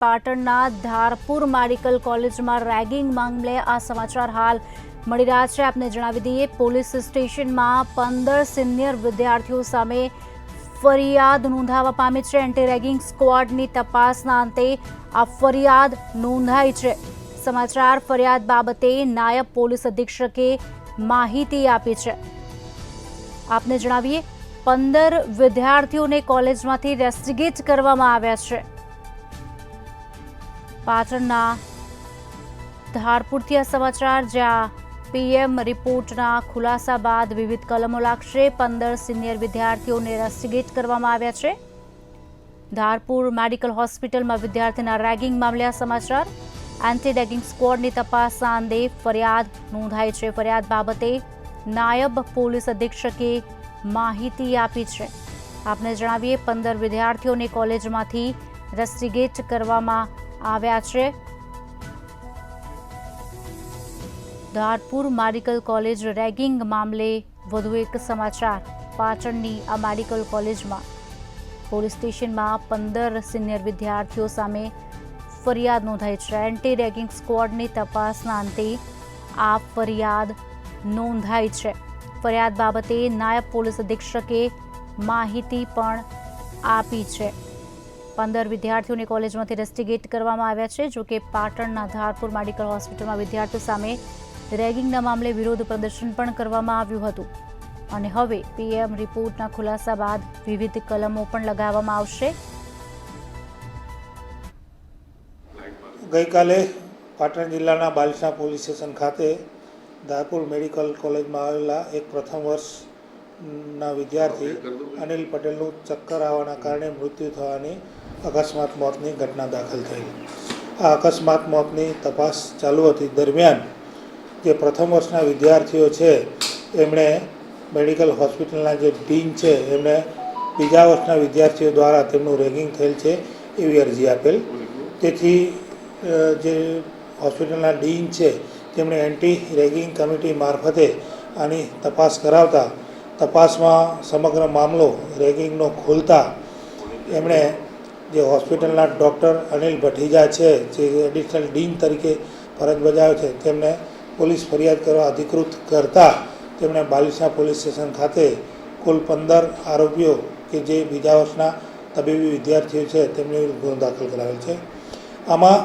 પાટણના ધારપુર મેડિકલ કોલેજમાં રેગિંગ મામલે આ સમાચાર હાલ મળી રહ્યા છે। આપને જણાવી દઈએ, પોલીસ સ્ટેશનમાં 15 સિનિયર વિદ્યાર્થીઓ સામે ફરિયાદ નોંધાવા પામી છે। એન્ટી રેગિંગ સ્ક્વોડની તપાસના અંતે આ ફરિયાદ નોંધાઈ છે। સમાચાર ફરિયાદ બાબતે નાયબ પોલીસ અધિક્ષકે માહિતી આપી છે। આપને જણાવીએ, 15 વિદ્યાર્થીઓને કોલેજમાંથી રેસ્ટિગેટ કરવામાં આવ્યા છે। પાટણના ધારપુરથી આ સમાચાર, જ્યાં પીએમ રિપોર્ટના ખુલાસા બાદ વિવિધ કલમો લાગશે। 15 સિનિયર વિદ્યાર્થીઓને રેસ્ટિગેટ કરવામાં આવ્યા છે। ધારપુર મેડિકલ હોસ્પિટલમાં વિદ્યાર્થીના રેગિંગ મામલે આ સમાચાર, એન્ટી રેગિંગ સ્ક્વોડની તપાસના અંતે ફરિયાદ નોંધાઈ છે। ફરિયાદ બાબતે નાયબ પોલીસ અધિક્ષકે માહિતી આપી છે। આપને જણાવીએ, 15 વિદ્યાર્થીઓને કોલેજમાંથી રેસ્ટિગેટ કરવામાં આવ્યા છે। ધારપુર મેડિકલ કોલેજ રેગિંગ મામલે વધુ એક સમાચાર, પાટણની આ મેડિકલ કોલેજમાં પોલીસ સ્ટેશનમાં 15 સિનિયર વિદ્યાર્થીઓ સામે ફરિયાદ નોંધાઈ છે। એન્ટી રેગિંગ સ્ક્વોડની તપાસના અંતે આ ફરિયાદ નોંધાઈ છે। ફરિયાદ બાબતે નાયબ પોલીસ અધિક્ષકે માહિતી પણ આપી છે। 15 વિદ્યાર્થીઓને કોલેજમાંથી રેસ્ટિગેટ કરવામાં આવ્યા છે। જોકે પાટણના ધારપુર મેડિકલ હોસ્પિટલમાં વિદ્યાર્થીઓ સામે રેગિંગના મામલે વિરોધ પ્રદર્શન પણ કરવામાં આવ્યું હતું અને હવે પીએમ રિપોર્ટના ખુલાસા બાદ વિવિધ કલમો પણ લગાવવામાં આવશે। ગઈકાલે પાટણ જિલ્લાના બાલિસણા પોલીસ સ્ટેશન ખાતે ધારપુર મેડિકલ કોલેજમાં આવેલા એક પ્રથમ વર્ષના વિદ્યાર્થી અનિલ પટેલનું ચક્કર આવવાના કારણે મૃત્યુ થવાની અકસ્માત મોતની ઘટના દાખલ થઈ। આ અકસ્માત મોતની તપાસ ચાલુ હતી દરમિયાન જે પ્રથમ વર્ષના વિદ્યાર્થીઓ છે એમણે મેડિકલ હોસ્પિટલના જે ડીન છે એમણે બીજા વર્ષના વિદ્યાર્થીઓ દ્વારા તેમનું રેગિંગ થયેલ છે એવી અરજી આપેલ। તેથી જે હોસ્પિટલના ડીન છે તેમણે એન્ટી રેગિંગ કમિટી મારફતે આની તપાસ કરાવતા તપાસમાં સમગ્ર મામલો રેગિંગનો ખોલતા એમણે જે હોસ્પિટલના ડૉક્ટર અનિલ ભઠીજા છે જે એડિશનલ ડીન તરીકે ફરજ બજાવે છે તેમને પોલીસ ફરિયાદ કરવા અધિકૃત કરતા તેમણે બાલિસણા પોલીસ સ્ટેશન ખાતે કુલ 15 આરોપીઓ કે જે બીજા વર્ષના તબીબી વિદ્યાર્થીઓ છે તેમની વિરુદ્ધ ગુનો દાખલ કરાવેલ છે। આમાં